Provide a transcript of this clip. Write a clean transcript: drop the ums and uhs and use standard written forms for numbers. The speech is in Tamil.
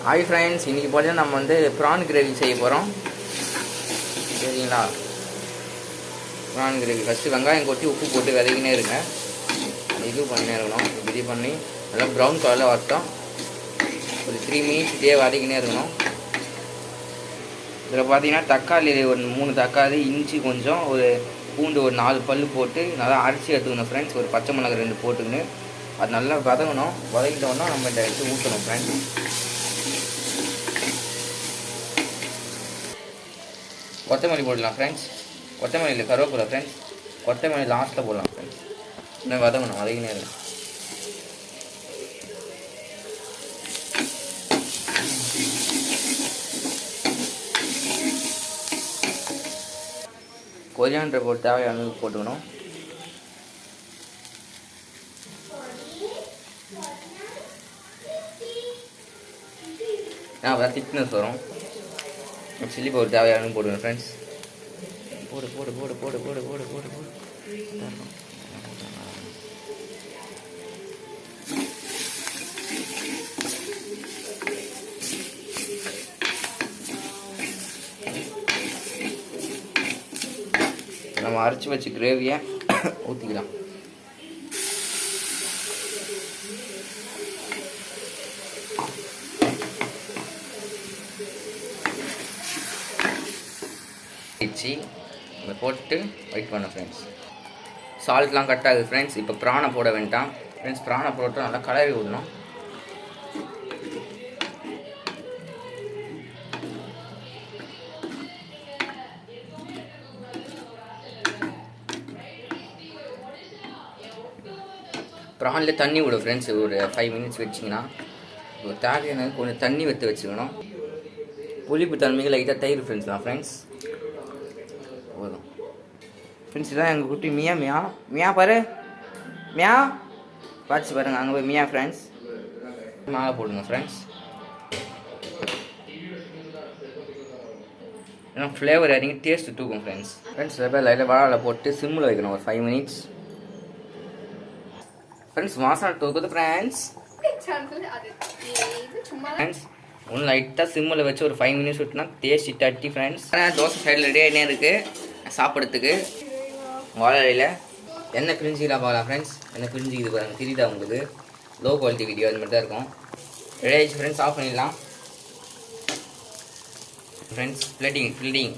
ஹாய் ஃப்ரெண்ட்ஸ், இன்றைக்கி பார்த்தீங்கன்னா நம்ம வந்து ப்ரான் கிரேவி செய்ய போகிறோம். சரிங்களா? ப்ரான் கிரேவி ஃபஸ்ட்டு வெங்காயம் கொட்டி உப்பு போட்டு விதைக்கினே இருங்க. இது பண்ணி இருக்கணும். இப்படி பண்ணி நல்லா ப்ரௌன் கலரில் வரட்டும். ஒரு 3 மினிட்ஸ் இதே வதக்கினே இருக்கணும். இதில் பார்த்தீங்கன்னா தக்காளி ஒரு 3 தக்காளி, இஞ்சி கொஞ்சம், ஒரு பூண்டு ஒரு 4 பல் போட்டு நல்லா அரைச்சி எடுத்துக்கணும் ஃப்ரெண்ட்ஸ். ஒரு பச்சை மிளகாய் 2 போட்டுக்கின்னு அது நல்லா வதங்கணும். வதக்கிட்டோன்னா நம்ம இதை எடுத்து ஊற்றணும் ஃப்ரெண்ட்ஸ். கொத்தமல்லி போடலாம் ஃப்ரெண்ட்ஸ். கொத்தமல்லியில் கருவேப்பிலை ஃப்ரெண்ட்ஸ். கொத்தமல்லி லாஸ்ட்டில் போடலாம் ஃப்ரெண்ட்ஸ். இன்னும் வதங்கணும், வதங்கினே இருக்கும். கொரியாண்டர் போட்டு தேவையான அளவுக்கு போட்டுக்கணும். அப்புறம் திக்னஸ் வரும். சில்லி பவுடர் தேவையான போடுவேன் ஃப்ரெண்ட்ஸ். போடு போடு போடு போடு போடு போடு போடு போடு நம்ம அரைச்சி வச்சு கிரேவியை ஊற்றிக்கலாம். இதை போட்டு வெயிட் பண்ண ஃப்ரெண்ட்ஸ். சால்ட்லாம் கட் ஆகுது ஃப்ரெண்ட்ஸ். இப்போ ப்ரானை போட வேண்டாம் ஃப்ரெண்ட்ஸ். ப்ரானை போட்டு நல்லா கலரி விடணும். ப்ரானில் தண்ணி விடும் ஃப்ரெண்ட்ஸ். ஒரு 5 மினிட்ஸ் வச்சிங்கன்னா தேவையான கொஞ்சம் தண்ணி வைத்து வச்சுக்கணும். புளிப்பு தன்மைகள் லைட்டாக தயிர் ஃப்ரெண்ட்ஸ்லாம் ஃப்ரெண்ட்ஸ் போதும் ஃப்ரெண்ட்ஸ். இதான் எங்கள் குட்டி மியா. மியா மியா பாரு, மியா பார்த்து பாருங்கள். அங்கே போய் மியா ஃப்ரெண்ட்ஸ். மேலே போடுங்க ஃப்ரெண்ட்ஸ். ஏன்னா ஃப்ளேவர் இறங்கி டேஸ்ட்டு தூக்கும் ஃப்ரெண்ட்ஸ். ஃப்ரெண்ட்ஸ் லைட்டாக வாழை போட்டு சிம்மில் வைக்கணும் ஒரு 5 மினிட்ஸ் ஃப்ரெண்ட்ஸ். வாசனை தூக்குது ஃப்ரெண்ட்ஸ். ஃப்ரெண்ட்ஸ் ஒன்று லைட்டாக சிம்மில் வச்சு ஒரு 5 மினிட்ஸ் விட்டுனா டேஸ்ட் தட்டி ஃப்ரெண்ட்ஸ். தோசை சைடில் ரெடியாக இருக்குது சாப்பிட்றதுக்கு. வாழையில் எண்ணெய் பிரிஞ்சிக்கலாம் பார்க்கலாம் ஃப்ரெண்ட்ஸ். எண்ணெய் பிரிஞ்சிக்குது பாருங்கள், தெரியுதா உங்களுக்கு? லோ குவாலிட்டி வீடியோ அது மாதிரி தான் இருக்கும். ரெடி ஆகிடுச்சு ஃப்ரெண்ட்ஸ். ஆஃப் பண்ணிடலாம் ஃப்ரெண்ட்ஸ். ஃபில்டிங்